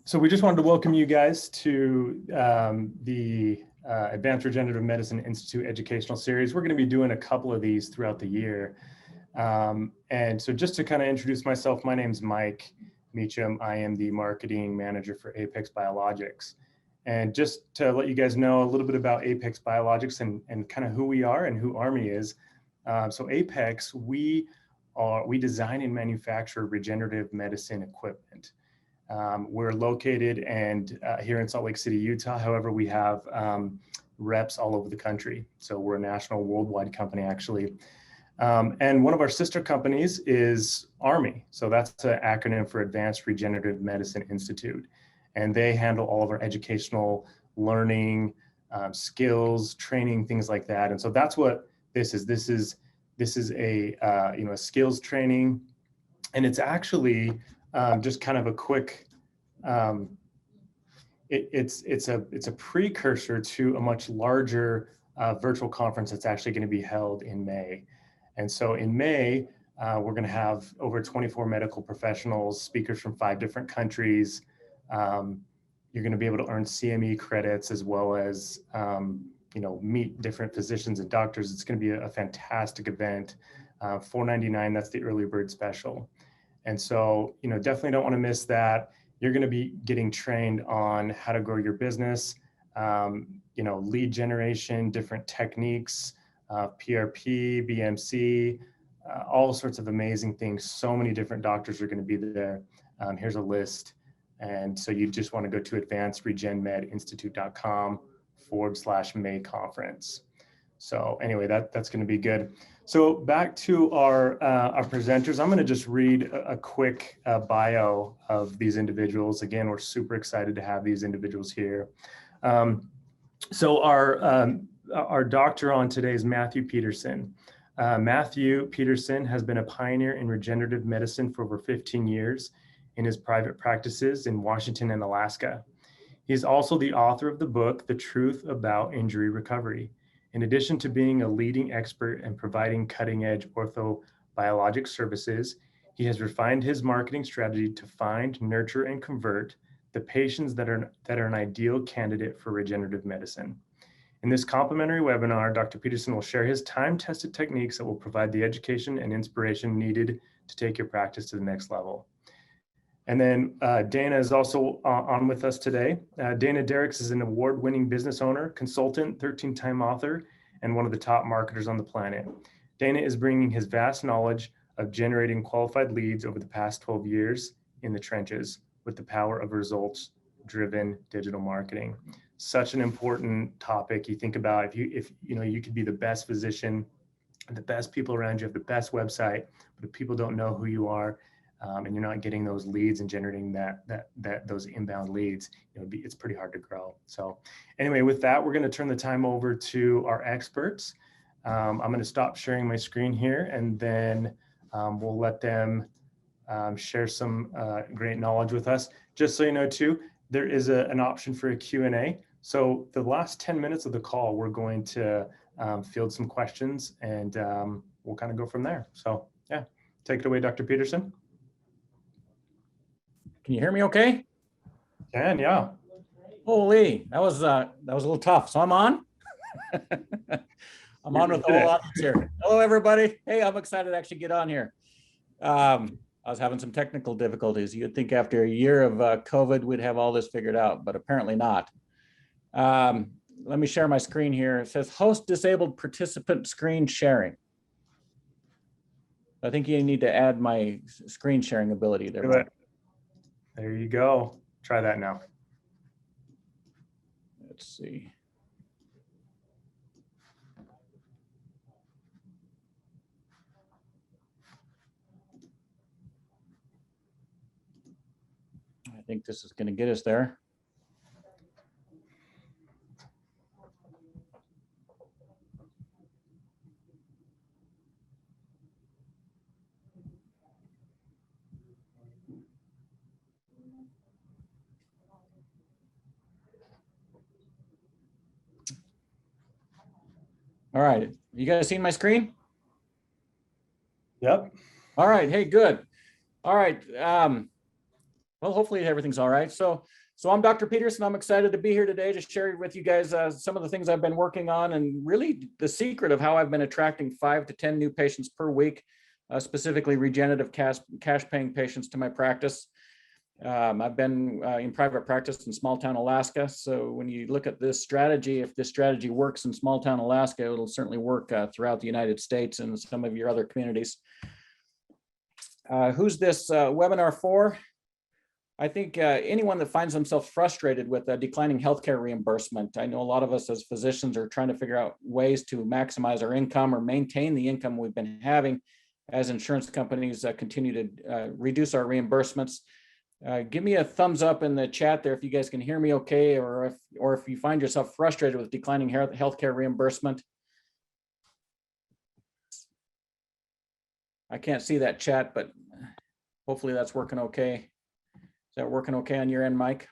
So we just wanted to welcome you guys to the Advanced Regenerative Medicine Institute Educational Series. We're going to be doing a couple of these throughout the year. And so just to kind of introduce myself, my name's Mike Meacham. I am the marketing manager for Apex Biologics. And just to let you guys know a little bit about Apex Biologics and kind of who we are and who ARMI is. So Apex, we design and manufacture regenerative medicine equipment. We're located here in Salt Lake City, Utah. However, we have reps all over the country. So we're a national worldwide company, actually. And one of our sister companies is ARMI. So that's an acronym for Advanced Regenerative Medicine Institute. And they handle all of our educational learning, skills, training, things like that. And so that's what this is. This is a a skills training, and it's actually just kind of a quick, it's a precursor to a much larger virtual conference that's actually going to be held in May. And so in May, we're going to have over 24 medical professionals, speakers from 5 different countries. You're going to be able to earn CME credits as well as, meet different physicians and doctors. It's going to be a fantastic event. $499, that's the early bird special. And so, definitely don't want to miss that. You're going to be getting trained on how to grow your business, lead generation, different techniques, PRP, BMC, all sorts of amazing things. So many different doctors are going to be there. Here's a list. And so you just want to go to advancedregenmedinstitute.com/May conference. So anyway, that's going to be good. So back to our presenters, I'm going to just read a quick bio of these individuals. Again, we're super excited to have these individuals here. So our doctor on today is Matthew Peterson. Matthew Peterson has been a pioneer in regenerative medicine for over 15 years in his private practices in Washington and Alaska. He is also the author of the book, The Truth About Injury Recovery. In addition to being a leading expert and providing cutting-edge orthobiologic services, he has refined his marketing strategy to find, nurture, and convert the patients that are an ideal candidate for regenerative medicine. In this complimentary webinar, Dr. Peterson will share his time-tested techniques that will provide the education and inspiration needed to take your practice to the next level. And then Dana is also on with us today. Dana Derricks is an award-winning business owner, consultant, 13-time author, and one of the top marketers on the planet. Dana is bringing his vast knowledge of generating qualified leads over the past 12 years in the trenches with the power of results-driven digital marketing. Such an important topic. You think about if you could be the best physician, the best people around you, have the best website, but if people don't know who you are, and you're not getting those leads and generating those inbound leads, it's pretty hard to grow. So anyway, with that, we're going to turn the time over to our experts. I'm going to stop sharing my screen here, and then we'll let them share some great knowledge with us. Just so you know too, there is an option for a Q&A. So the last 10 minutes of the call, we're going to field some questions, and we'll kind of go from there. So yeah, take it away, Dr. Peterson. Can you hear me okay? Can, yeah. Holy, that was a little tough. So I'm on? I'm on with the whole audience here. Hello, everybody. Hey, I'm excited to actually get on here. I was having some technical difficulties. You'd think after a year of COVID, we'd have all this figured out, but apparently not. Let me share my screen here. It says host disabled participant screen sharing. I think you need to add my screen sharing ability there. Mike. There you go. Try that now. Let's see. I think this is going to get us there. All right, you guys seen my screen? Yep. All right, hey, good. All right, Well, hopefully everything's all right. So I'm Dr. Peterson. I'm excited to be here today to share with you guys some of the things I've been working on, and really the secret of how I've been attracting 5 to 10 new patients per week, specifically regenerative cash paying patients to my practice. I've been in private practice in small town Alaska. So when you look at this strategy, if this strategy works in small town Alaska, it'll certainly work throughout the United States and some of your other communities. Who's this webinar for? I think anyone that finds themselves frustrated with declining healthcare reimbursement. I know a lot of us as physicians are trying to figure out ways to maximize our income or maintain the income we've been having as insurance companies continue to reduce our reimbursements. Give me a thumbs up in the chat there if you guys can hear me okay, or if you find yourself frustrated with declining healthcare reimbursement. I can't see that chat, but hopefully that's working okay. Is that working okay on your end, Mike?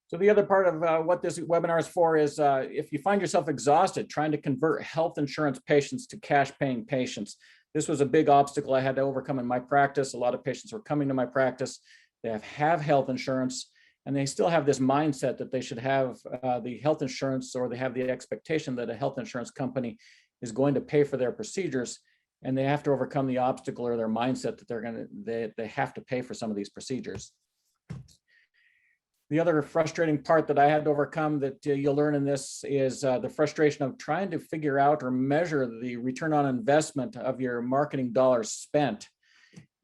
So the other part of what this webinar is for is if you find yourself exhausted trying to convert health insurance patients to cash paying patients. This was a big obstacle I had to overcome in my practice. A lot of patients were coming to my practice. They have health insurance, and they still have this mindset that they should have the health insurance, or they have the expectation that a health insurance company is going to pay for their procedures, and they have to overcome the obstacle or their mindset that they have to pay for some of these procedures. The other frustrating part that I had to overcome that you'll learn in this is the frustration of trying to figure out or measure the return on investment of your marketing dollars spent.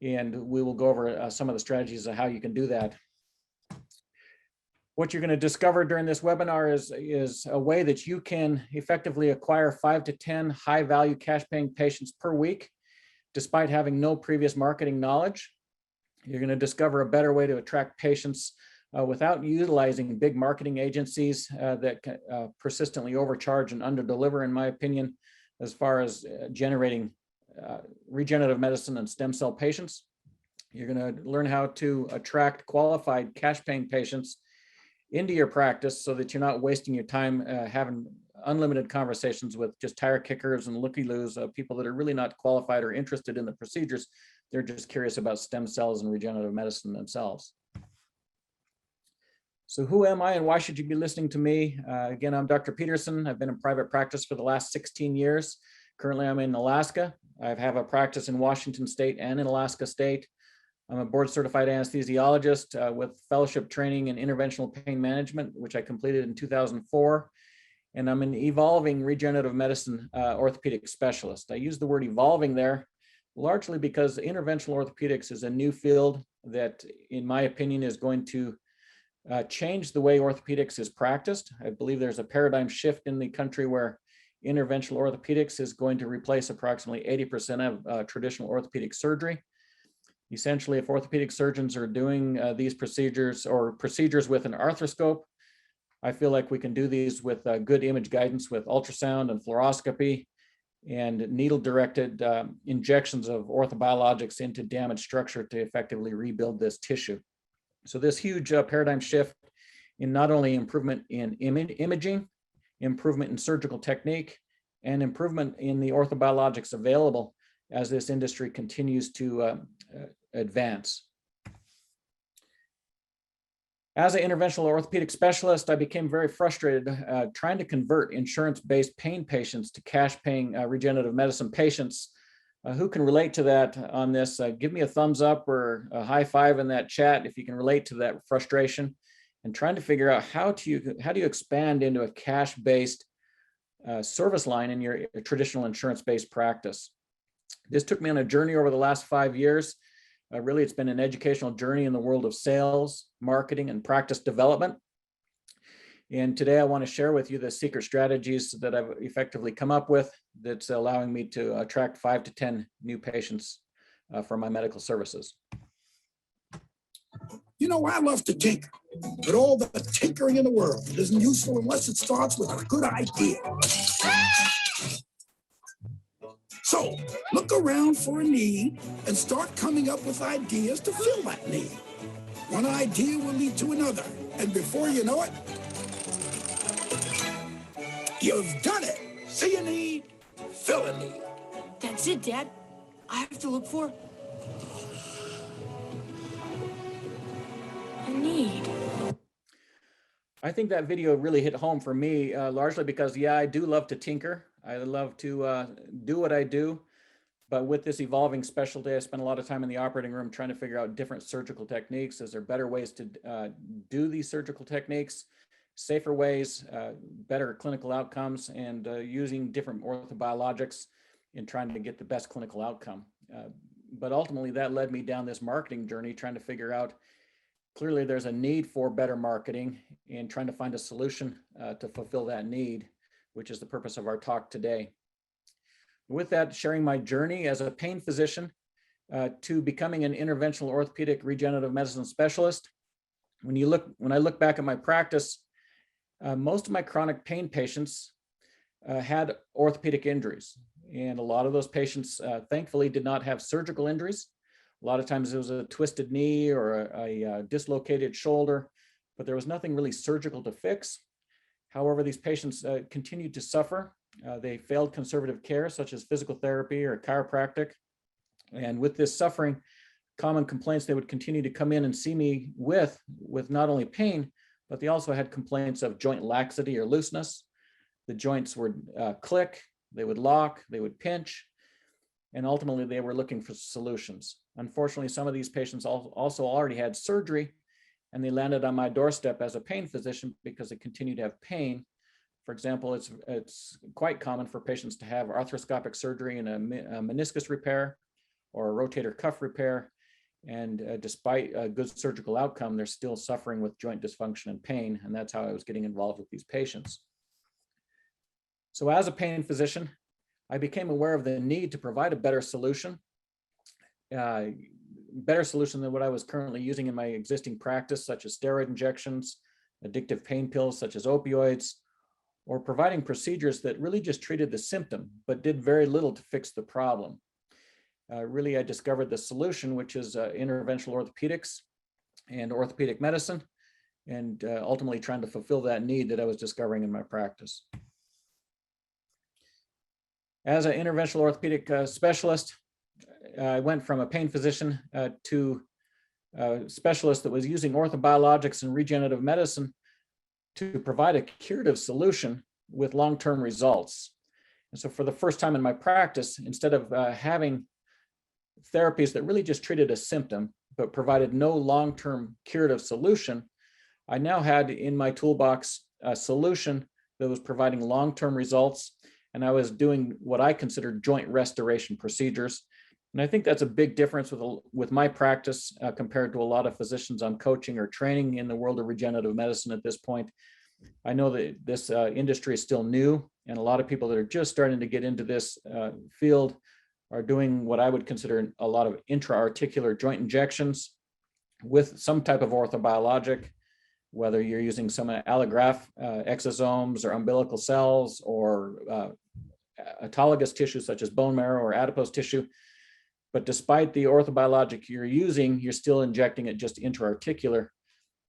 And we will go over some of the strategies of how you can do that. What you're going to discover during this webinar is a way that you can effectively acquire 5 to 10 high value cash paying patients per week, despite having no previous marketing knowledge. You're going to discover a better way to attract patients without utilizing big marketing agencies that persistently overcharge and underdeliver, in my opinion, as far as generating regenerative medicine and stem cell patients. You're going to learn how to attract qualified cash paying patients into your practice so that you're not wasting your time having unlimited conversations with just tire kickers and looky-loos, people that are really not qualified or interested in the procedures. They're just curious about stem cells and regenerative medicine themselves. So who am I and why should you be listening to me? Again, I'm Dr. Peterson. I've been in private practice for the last 16 years. Currently, I'm in Alaska. I have a practice in Washington State and in Alaska State. I'm a board certified anesthesiologist with fellowship training in interventional pain management, which I completed in 2004. And I'm an evolving regenerative medicine orthopedic specialist. I use the word evolving there largely because interventional orthopedics is a new field that, in my opinion, is going to change the way orthopedics is practiced. I believe there's a paradigm shift in the country where interventional orthopedics is going to replace approximately 80% of traditional orthopedic surgery. Essentially, if orthopedic surgeons are doing these procedures or procedures with an arthroscope, I feel like we can do these with good image guidance with ultrasound and fluoroscopy and needle-directed injections of orthobiologics into damaged structure to effectively rebuild this tissue. So this huge paradigm shift in not only improvement in imaging, improvement in surgical technique, and improvement in the orthobiologics available as this industry continues to advance. As an interventional orthopedic specialist, I became very frustrated trying to convert insurance-based pain patients to cash-paying regenerative medicine patients. Who can relate to that on this? Give me a thumbs up or a high five in that chat if you can relate to that frustration, and trying to figure out how do you expand into a cash-based service line in your traditional insurance-based practice. This took me on a journey over the last 5 years. Really, it's been an educational journey in the world of sales, marketing, and practice development. And today I want to share with you the secret strategies that I've effectively come up with that's allowing me to attract 5 to 10 new patients for my medical services. You know, I love to tinker, but all the tinkering in the world isn't useful unless it starts with a good idea. So look around for a need and start coming up with ideas to fill that need. One idea will lead to another, and before you know it, You've done it. See a need, fill a need. That's it, Dad. I have to look for a need. I think that video really hit home for me, largely because, yeah, I do love to tinker. I love to do what I do. But with this evolving specialty, I spend a lot of time in the operating room trying to figure out different surgical techniques. Is there better ways to do these surgical techniques, safer ways, better clinical outcomes, and using different orthobiologics in trying to get the best clinical outcome. But ultimately, that led me down this marketing journey, trying to figure out, clearly there's a need for better marketing and trying to find a solution to fulfill that need, which is the purpose of our talk today. With that, sharing my journey as a pain physician to becoming an interventional orthopedic regenerative medicine specialist. When I look back at my practice, most of my chronic pain patients had orthopedic injuries. And a lot of those patients, thankfully, did not have surgical injuries. A lot of times it was a twisted knee or a dislocated shoulder, but there was nothing really surgical to fix. However, these patients continued to suffer. They failed conservative care, such as physical therapy or chiropractic. And with this suffering, common complaints they would continue to come in and see me with not only pain, but they also had complaints of joint laxity or looseness. The joints would click, they would lock, they would pinch, and ultimately they were looking for solutions. Unfortunately, some of these patients also already had surgery, and they landed on my doorstep as a pain physician because they continued to have pain. For example, it's quite common for patients to have arthroscopic surgery and a meniscus repair or a rotator cuff repair. And despite a good surgical outcome, they're still suffering with joint dysfunction and pain. And that's how I was getting involved with these patients. So as a pain physician, I became aware of the need to provide a better solution than what I was currently using in my existing practice, such as steroid injections, addictive pain pills such as opioids, or providing procedures that really just treated the symptom, but did very little to fix the problem. Really, I discovered the solution, which is interventional orthopedics and orthopedic medicine, and ultimately trying to fulfill that need that I was discovering in my practice. As an interventional orthopedic specialist, I went from a pain physician to a specialist that was using orthobiologics and regenerative medicine to provide a curative solution with long-term results. And so for the first time in my practice, instead of having therapies that really just treated a symptom, but provided no long-term curative solution, I now had in my toolbox a solution that was providing long-term results. And I was doing what I consider joint restoration procedures. And I think that's a big difference with my practice compared to a lot of physicians I'm coaching or training in the world of regenerative medicine at this point. I know that this industry is still new, and a lot of people that are just starting to get into this field are doing what I would consider a lot of intra-articular joint injections with some type of orthobiologic, whether you're using some allograft exosomes or umbilical cells or autologous tissue such as bone marrow or adipose tissue. But despite the orthobiologic you're using, you're still injecting it just intra-articular,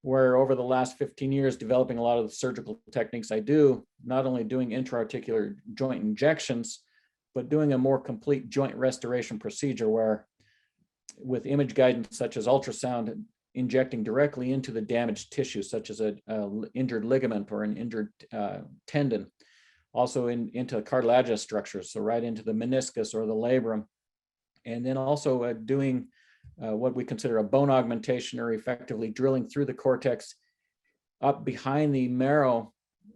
where over the last 15 years, developing a lot of the surgical techniques I do, not only doing intra-articular joint injections, but doing a more complete joint restoration procedure where with image guidance such as ultrasound, injecting directly into the damaged tissue, such as an injured ligament or an injured tendon, also into cartilaginous structures, so right into the meniscus or the labrum, and then also doing what we consider a bone augmentation, or effectively drilling through the cortex up behind the marrow,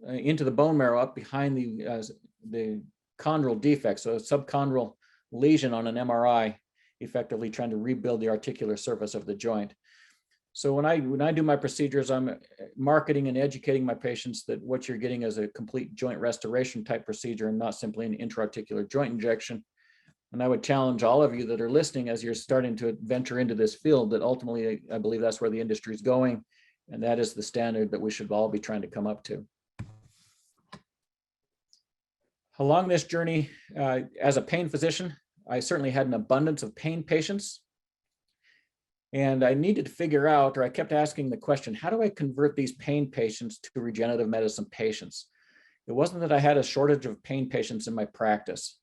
into the bone marrow, up behind the chondral defect, so a subchondral lesion on an MRI, effectively trying to rebuild the articular surface of the joint. So when I do my procedures, I'm marketing and educating my patients that what you're getting is a complete joint restoration type procedure and not simply an intra-articular joint injection. And I would challenge all of you that are listening as you're starting to venture into this field that ultimately I believe that's where the industry is going. And that is the standard that we should all be trying to come up to. Along this journey, as a pain physician, I certainly had an abundance of pain patients. And I needed to figure out, or I kept asking the question, how do I convert these pain patients to regenerative medicine patients? It wasn't that I had a shortage of pain patients in my practice,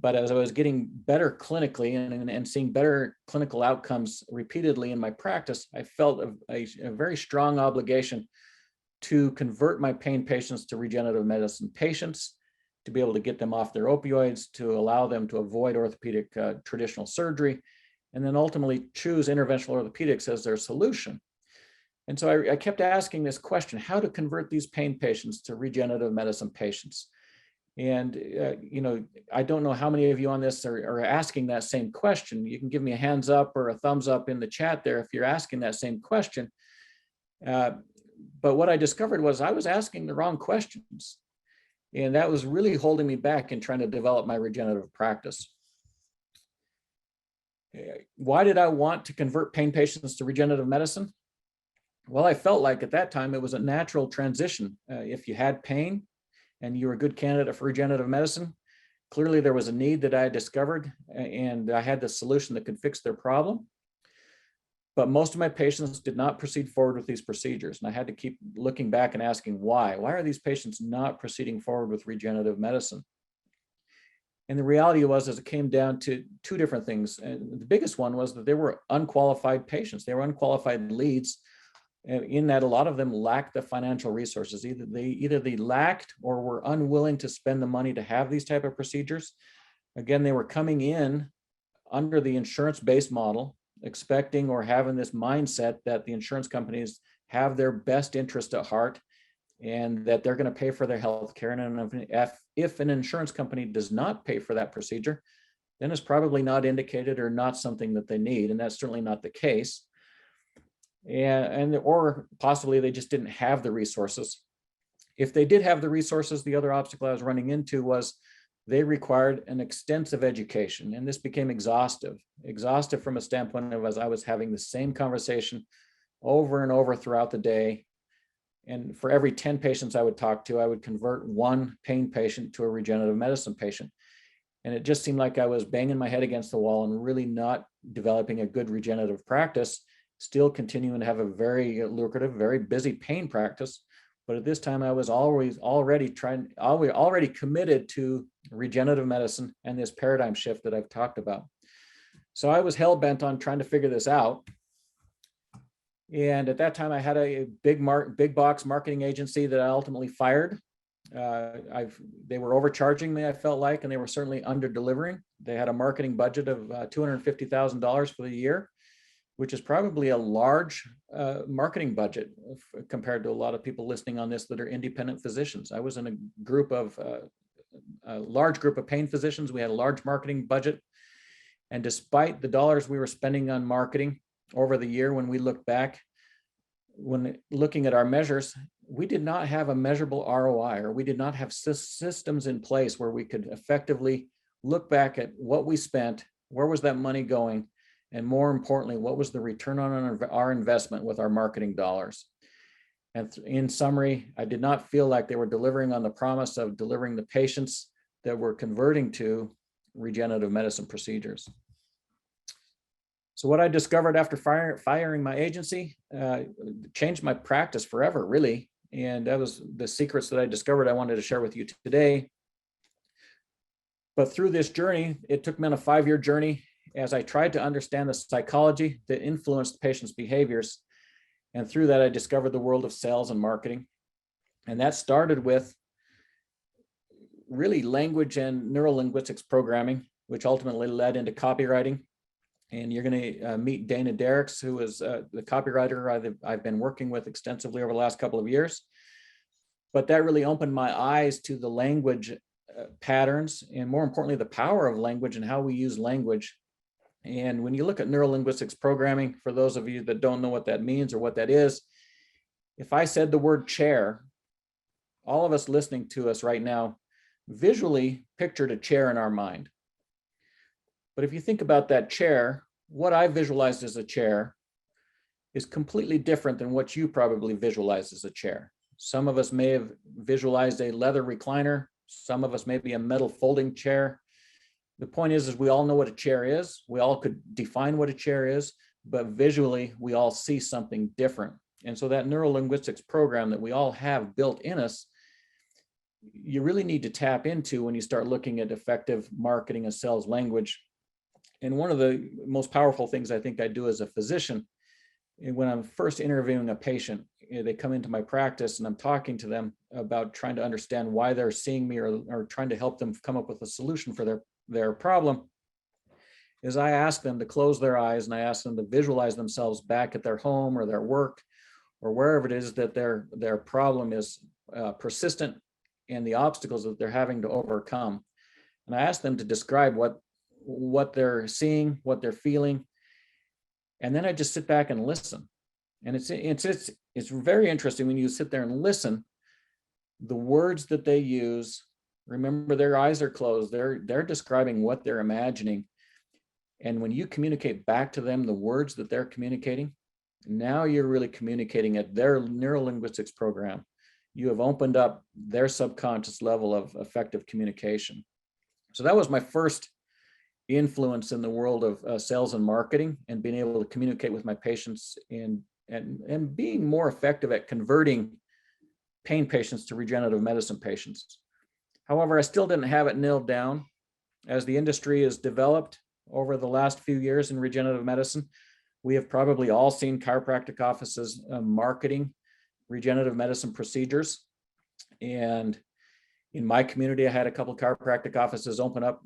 but as I was getting better clinically and seeing better clinical outcomes repeatedly in my practice, I felt a very strong obligation to convert my pain patients to regenerative medicine patients, to be able to get them off their opioids, to allow them to avoid orthopedic traditional surgery, and then ultimately choose interventional orthopedics as their solution. And so I kept asking this question, how to convert these pain patients to regenerative medicine patients? And, I don't know how many of you on this are asking that same question. You can give me a hands up or a thumbs up in the chat there if you're asking that same question. But what I discovered was I was asking the wrong questions. And that was really holding me back in trying to develop my regenerative practice. Why did I want to convert pain patients to regenerative medicine? Well, I felt like at that time it was a natural transition. If you had pain and you were a good candidate for regenerative medicine, clearly there was a need that I had discovered and I had the solution that could fix their problem. But most of my patients did not proceed forward with these procedures. And I had to keep looking back and asking why. Why are these patients not proceeding forward with regenerative medicine? And the reality was, as it came down to two different things. And the biggest one was that they were unqualified patients. They were unqualified leads, in that a lot of them lacked the financial resources. Either they lacked or were unwilling to spend the money to have these type of procedures. Again, they were coming in under the insurance-based model, expecting or having this mindset that the insurance companies have their best interest at heart and that they're going to pay for their health care. And if an insurance company does not pay for that procedure, then it's probably not indicated or not something that they need. And that's certainly not the case. Or possibly they just didn't have the resources. If they did have the resources, the other obstacle I was running into was they required an extensive education, and this became exhaustive from a standpoint of as I was having the same conversation over and over throughout the day. And for every 10 patients I would talk to, I would convert one pain patient to a regenerative medicine patient. And it just seemed like I was banging my head against the wall and really not developing a good regenerative practice, still continuing to have a very lucrative, very busy pain practice. But at this time, I was already committed to regenerative medicine and this paradigm shift that I've talked about. So I was hell-bent on trying to figure this out. And at that time, I had a big box marketing agency that I ultimately fired. They were overcharging me, I felt like, and they were certainly under-delivering. They had a marketing budget of $250,000 for the year, which is probably a large marketing budget compared to a lot of people listening on this that are independent physicians. I was in a large group of pain physicians. We had a large marketing budget. And despite the dollars we were spending on marketing over the year, when we look back, when looking at our measures, we did not have a measurable ROI, or we did not have systems in place where we could effectively look back at what we spent, where was that money going, and more importantly, what was the return on our investment with our marketing dollars. And in summary, I did not feel like they were delivering on the promise of delivering the patients that were converting to regenerative medicine procedures. So what I discovered after firing my agency changed my practice forever, really. And that was the secrets that I discovered I wanted to share with you today. But through this journey, it took me on a 5-year journey as I tried to understand the psychology that influenced patients' behaviors. And through that, I discovered the world of sales and marketing. And that started with really language and neuro-linguistics programming, which ultimately led into copywriting. And you're going to meet Dana Derricks, who is the copywriter I've been working with extensively over the last couple of years. But that really opened my eyes to the language patterns, and more importantly, the power of language and how we use language. And when you look at neuro-linguistics programming, for those of you that don't know what that means or what that is, if I said the word chair, all of us listening to us right now visually pictured a chair in our mind. But if you think about that chair, what I visualized as a chair is completely different than what you probably visualized as a chair. Some of us may have visualized a leather recliner. Some of us may be a metal folding chair. The point is we all know what a chair is. We all could define what a chair is, but visually we all see something different. And so that neuro-linguistics program that we all have built in us you really need to tap into when you start looking at effective marketing and sales language. And one of the most powerful things I think I do as a physician, when I'm first interviewing a patient, they come into my practice and I'm talking to them about trying to understand why they're seeing me, or trying to help them come up with a solution for their problem, is I ask them to close their eyes and I ask them to visualize themselves back at their home or their work or wherever it is that their problem is persistent and the obstacles that they're having to overcome. And I ask them to describe what they're seeing, what they're feeling. And then I just sit back and listen. And it's very interesting when you sit there and listen, the words that they use. Remember, their eyes are closed. They're describing what they're imagining. And when you communicate back to them the words that they're communicating, now you're really communicating at their neurolinguistics program. You have opened up their subconscious level of effective communication. So that was my first influence in the world of sales and marketing, and being able to communicate with my patients and being more effective at converting pain patients to regenerative medicine patients. However, I still didn't have it nailed down. As the industry has developed over the last few years in regenerative medicine, we have probably all seen chiropractic offices marketing regenerative medicine procedures. And in my community, I had a couple of chiropractic offices open up,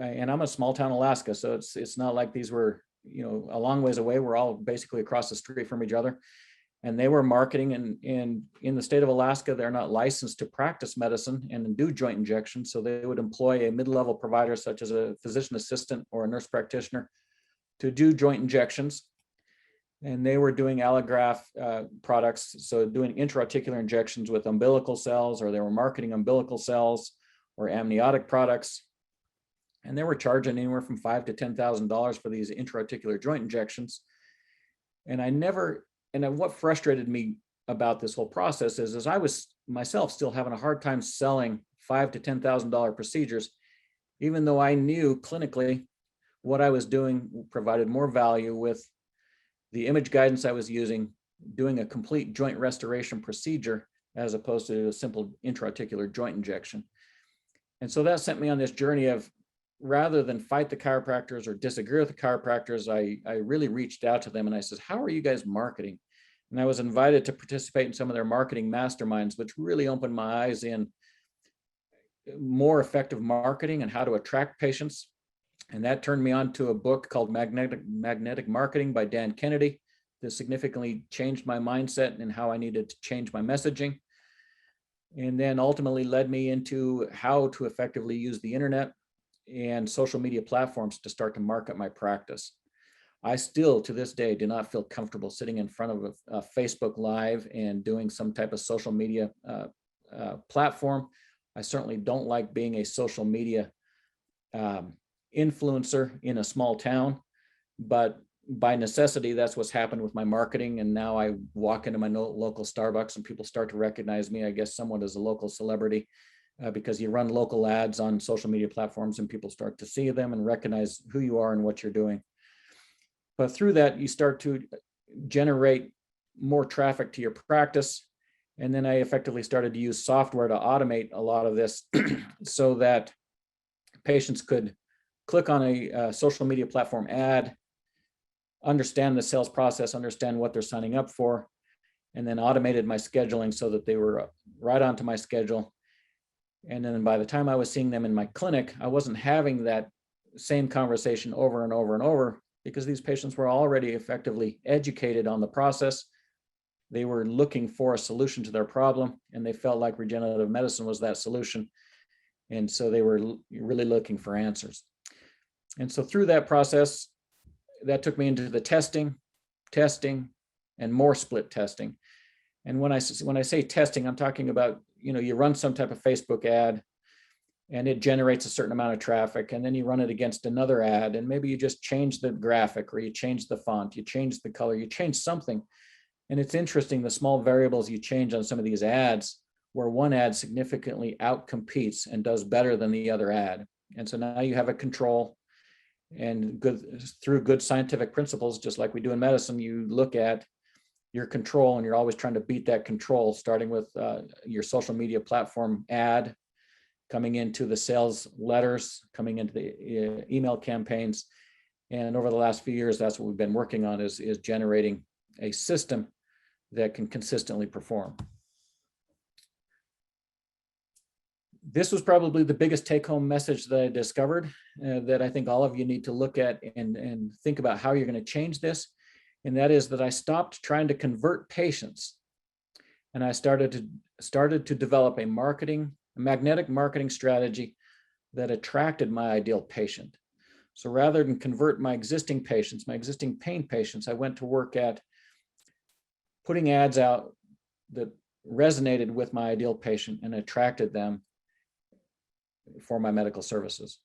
and I'm a small town Alaska, so it's not like these were, a long ways away. We're all basically across the street from each other. And they were marketing, and in the state of Alaska, they're not licensed to practice medicine and do joint injections. So they would employ a mid-level provider, such as a physician assistant or a nurse practitioner, to do joint injections. And they were doing allograft products, so doing intra-articular injections with umbilical cells, or they were marketing umbilical cells or amniotic products. And they were charging anywhere from $5,000 to $10,000 for these intra-articular joint injections. And what frustrated me about this whole process is I was myself still having a hard time selling $5,000 to $10,000 procedures, even though I knew clinically what I was doing provided more value with the image guidance I was using, doing a complete joint restoration procedure as opposed to a simple intra-articular joint injection. And so that sent me on this journey of, rather than fight the chiropractors or disagree with the chiropractors, I really reached out to them and I said, how are you guys marketing? And I was invited to participate in some of their marketing masterminds, which really opened my eyes in more effective marketing and how to attract patients. And that turned me on to a book called Magnetic Marketing by Dan Kennedy that significantly changed my mindset and how I needed to change my messaging. And then ultimately led me into how to effectively use the internet and social media platforms to start to market my practice. I still, to this day, do not feel comfortable sitting in front of a Facebook Live and doing some type of social media platform. I certainly don't like being a social media influencer in a small town, but by necessity, that's what's happened with my marketing. And now I walk into my local Starbucks and people start to recognize me, I guess, somewhat as a local celebrity, because you run local ads on social media platforms and people start to see them and recognize who you are and what you're doing. But through that, you start to generate more traffic to your practice. And then I effectively started to use software to automate a lot of this so that patients could click on a social media platform ad, understand the sales process, understand what they're signing up for, and then automated my scheduling so that they were right onto my schedule. And then by the time I was seeing them in my clinic, I wasn't having that same conversation over and over and over, because these patients were already effectively educated on the process. They were looking for a solution to their problem, and they felt like regenerative medicine was that solution. And so they were really looking for answers. And so through that process, that took me into the testing, and more split testing. And when I say testing, I'm talking about, you run some type of Facebook ad and it generates a certain amount of traffic, and then you run it against another ad, and maybe you just change the graphic, or you change the font, you change the color, you change something. And it's interesting, the small variables you change on some of these ads, where one ad significantly outcompetes and does better than the other ad. And so now you have a control, and through good scientific principles, just like we do in medicine, you look at your control, and you're always trying to beat that control, starting with your social media platform ad, coming into the sales letters, coming into the email campaigns. And over the last few years, that's what we've been working on, is generating a system that can consistently perform. This was probably the biggest take-home message that I discovered, that I think all of you need to look at and think about how you're going to change this. And that is that I stopped trying to convert patients, and I started to develop a magnetic marketing strategy that attracted my ideal patient. So rather than convert my existing patients, my existing pain patients, I went to work at putting ads out that resonated with my ideal patient and attracted them for my medical services.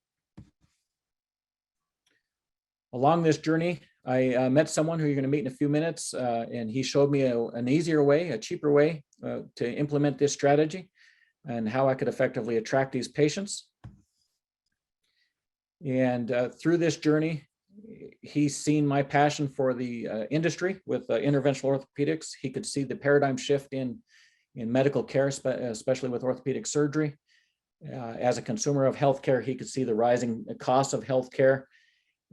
Along this journey, I met someone who you're going to meet in a few minutes, and he showed me an easier way, a cheaper way to implement this strategy and how I could effectively attract these patients. And through this journey, he's seen my passion for the industry with interventional orthopedics. He could see the paradigm shift in medical care, especially with orthopedic surgery. As a consumer of healthcare, he could see the rising costs of healthcare,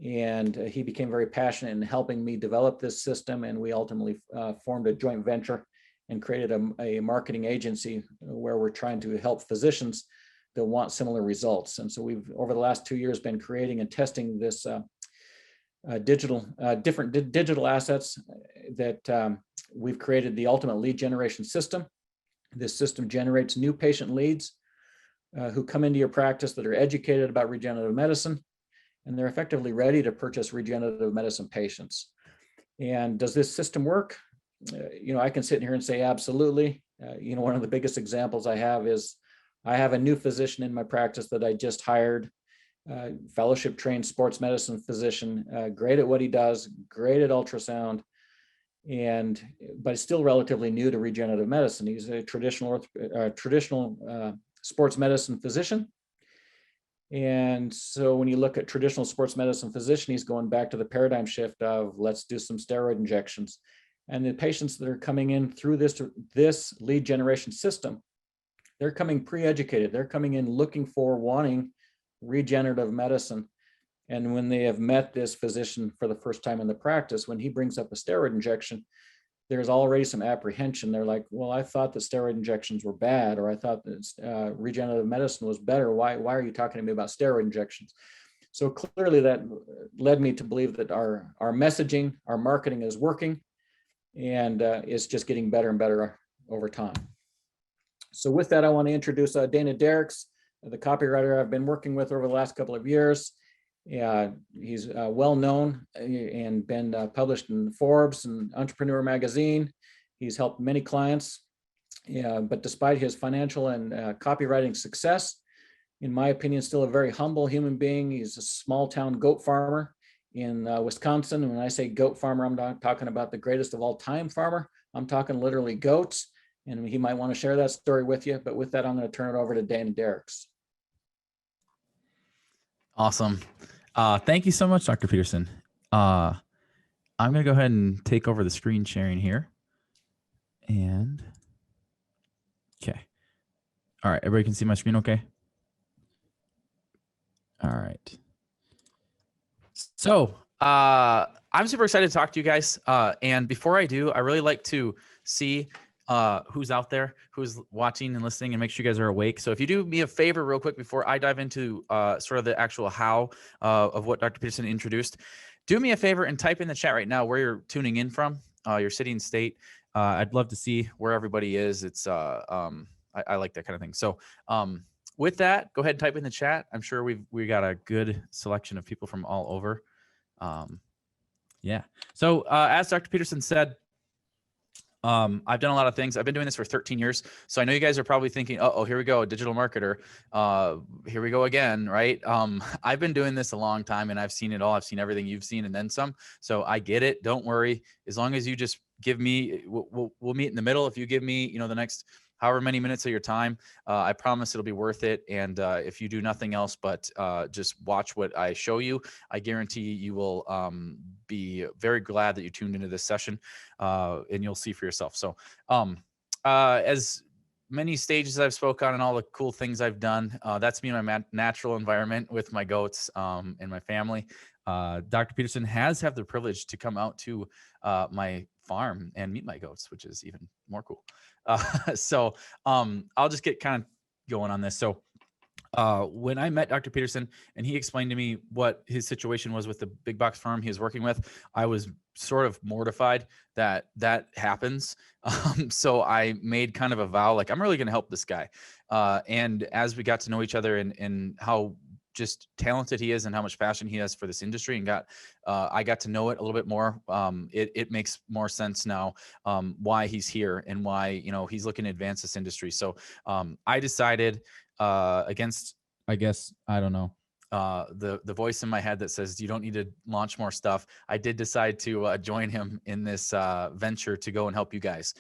and he became very passionate in helping me develop this system. And we ultimately formed a joint venture and created a marketing agency where we're trying to help physicians that want similar results. And so we've, over the last 2 years, been creating and testing this different digital assets that we've created the ultimate lead generation system. This system generates new patient leads who come into your practice that are educated about regenerative medicine, and they're effectively ready to purchase regenerative medicine patients. And does this system work? I can sit here and say absolutely. One of the biggest examples I have is I have a new physician in my practice that I just hired, fellowship trained sports medicine physician, great at what he does, great at ultrasound, but still relatively new to regenerative medicine. He's a traditional sports medicine physician. And so when you look at traditional sports medicine physician, he's going back to the paradigm shift of let's do some steroid injections. And the patients that are coming in through this lead generation system, they're coming pre-educated. They're coming in wanting regenerative medicine. And when they have met this physician for the first time in the practice, when he brings up a steroid injection, there's already some apprehension. They're like, well, I thought the steroid injections were bad, or I thought that regenerative medicine was better. Why are you talking to me about steroid injections? So clearly that led me to believe that our messaging, our marketing is working, and it's just getting better and better over time. So with that, I want to introduce Dana Derricks, the copywriter I've been working with over the last couple of years. He's well known and been published in Forbes and Entrepreneur magazine. He's helped many clients, but despite his financial and copywriting success, in my opinion, still a very humble human being. He's a small town goat farmer in Wisconsin. And when I say goat farmer, I'm not talking about the greatest of all time farmer. I'm talking literally goats. And he might want to share that story with you. But with that, I'm going to turn it over to Dana Derricks. Awesome. Thank you so much, Dr. Peterson. I'm going to go ahead and take over the screen sharing here. And okay. All right. Everybody can see my screen okay? All right. So I'm super excited to talk to you guys. And before I do, I really like to see who's out there, who's watching and listening, and make sure you guys are awake. So if you do me a favor real quick before I dive into sort of the actual how of what Dr. Peterson introduced, do me a favor and type in the chat right now where you're tuning in from, your city and state. I'd love to see where everybody is. It's I like that kind of thing. So with that, go ahead and type in the chat. I'm sure we got a good selection of people from all over. Yeah. So as Dr. Peterson said, I've done a lot of things. I've been doing this for 13 years. So I know you guys are probably thinking, oh, here we go, a digital marketer. Here we go again, right? I've been doing this a long time and I've seen it all. I've seen everything you've seen and then some. So I get it. Don't worry. As long as you just give me, we'll meet in the middle. If you give me, the next however many minutes of your time. I promise it'll be worth it. And if you do nothing else but just watch what I show you, I guarantee you will be very glad that you tuned into this session, and you'll see for yourself. So as many stages I've spoke on and all the cool things I've done, that's me in my natural environment with my goats and my family. Dr. Peterson has had the privilege to come out to my farm and meet my goats, which is even more cool. So I'll just get kind of going on this. So when I met Dr. Peterson and he explained to me what his situation was with the big box firm he was working with, I was sort of mortified that that happens. So I made kind of a vow, like, I'm really going to help this guy. And as we got to know each other and how just talented he is and how much passion he has for this industry, and I got to know it a little bit more. It makes more sense now why he's here and why, you know, he's looking to advance this industry. So I decided against, I guess, I don't know, the voice in my head that says you don't need to launch more stuff. I did decide to join him in this venture to go and help you guys.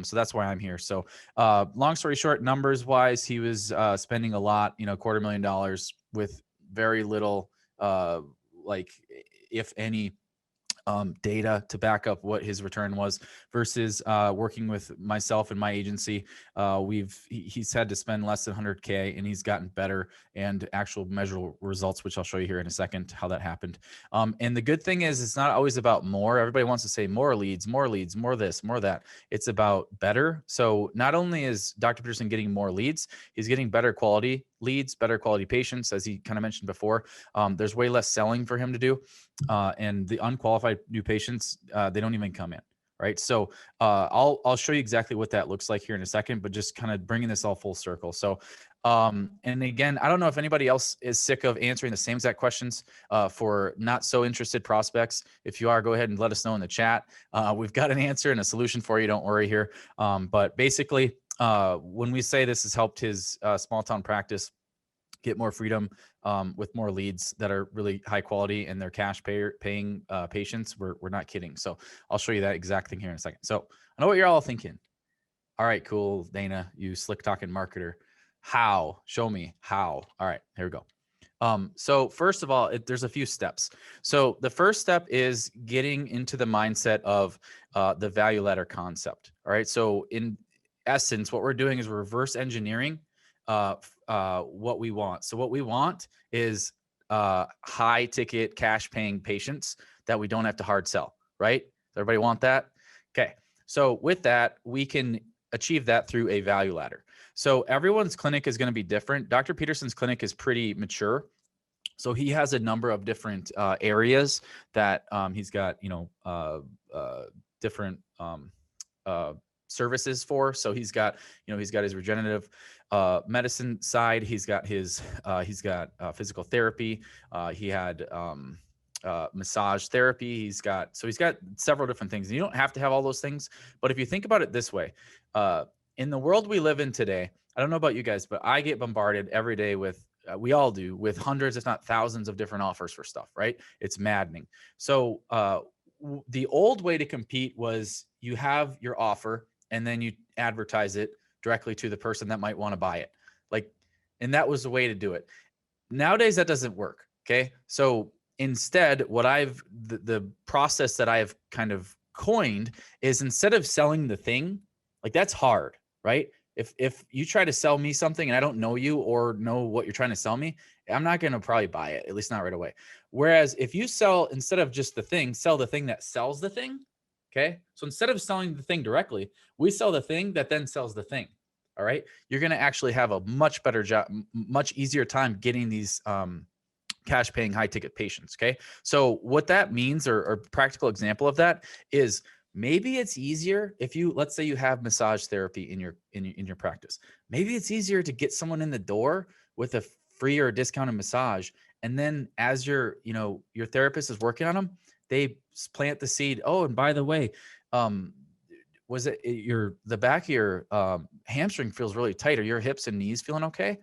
So that's why I'm here. So long story short, numbers wise, he was spending a lot, you know, $250,000 with very little, like, if any, data to back up what his return was versus working with myself and my agency. He's had to spend less than 100K and he's gotten better and actual measurable results, which I'll show you here in a second how that happened. And the good thing is it's not always about more. Everybody wants to say more leads, more this, more that. It's about better. So not only is Dr. Peterson getting more leads, he's getting better quality leads, better quality patients, as he kind of mentioned before. There's way less selling for him to do. And the unqualified new patients, they don't even come in, right? So I'll show you exactly what that looks like here in a second, but just kind of bringing this all full circle. So, and again, I don't know if anybody else is sick of answering the same exact questions for not so interested prospects. If you are, go ahead and let us know in the chat. We've got an answer and a solution for you. Don't worry here. But basically, when we say this has helped his small town practice get more freedom with more leads that are really high quality and they're cash paying patients, we're not kidding. So I'll show you that exact thing here in a second. So I know what you're all thinking. All right, cool, Dana, you slick talking marketer. How? Show me how. All right, here we go. So first of all, there's a few steps. So the first step is getting into the mindset of the value ladder concept. All right. So in essence, what we're doing is we're reverse engineering what we want. So what we want is high ticket cash paying patients that we don't have to hard sell, right? Does everybody want that? Okay. So with that, we can achieve that through a value ladder. So everyone's clinic is going to be different. Dr. Peterson's clinic is pretty mature. So he has a number of different areas that he's got, you know, different services for. So he's got, you know, he's got his regenerative medicine side. He's got his, physical therapy. He had massage therapy. He's got several different things. And you don't have to have all those things. But if you think about it this way, in the world we live in today, I don't know about you guys, but I get bombarded every day with, we all do, with hundreds, if not thousands of different offers for stuff, right? It's maddening. So the old way to compete was you have your offer and then you advertise it directly to the person that might want to buy it. Like, and that was the way to do it. Nowadays, that doesn't work. Okay. So instead, the process that I've kind of coined is, instead of selling the thing, like, that's hard, right? If you try to sell me something and I don't know you or know what you're trying to sell me, I'm not going to probably buy it, at least not right away. Whereas if you sell, instead of just the thing, sell the thing that sells the thing. Okay. So instead of selling the thing directly, we sell the thing that then sells the thing. All right. You're going to actually have a much better job, much easier time getting these cash paying high ticket patients. Okay. So what that means, or practical example of that, is maybe it's easier if you, let's say you have massage therapy in your practice. Maybe it's easier to get someone in the door with a free or discounted massage. And then as your therapist is working on them, they plant the seed. Oh, and by the way, was it the back of your hamstring feels really tight? Are your hips and knees feeling okay?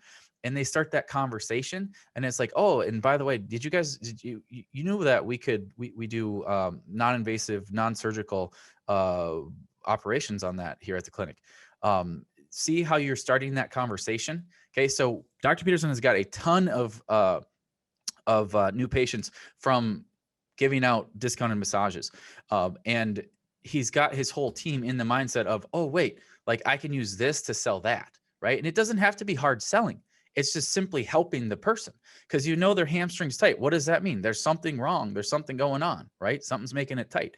And they start that conversation, and it's like, oh, and by the way, did you knew that we do non-invasive, non-surgical operations on that here at the clinic. see how you're starting that conversation. Okay. So Dr. Peterson has got a ton of new patients from giving out discounted massages. And he's got his whole team in the mindset of, oh, wait, like I can use this to sell that. Right. And it doesn't have to be hard selling. It's just simply helping the person because you know their hamstring's tight. What does that mean? There's something wrong. There's something going on, right? Something's making it tight.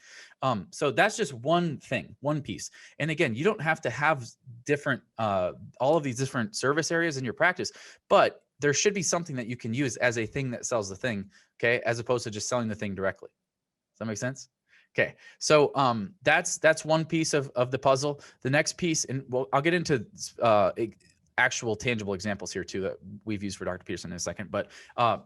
So that's just one thing, one piece. And again, you don't have to have different, all of these different service areas in your practice, but there should be something that you can use as a thing that sells the thing, okay, as opposed to just selling the thing directly. Does that make sense? Okay, so that's one piece of the puzzle. The next piece, and well, I'll get into actual tangible examples here too that we've used for Dr. Peterson in a second, but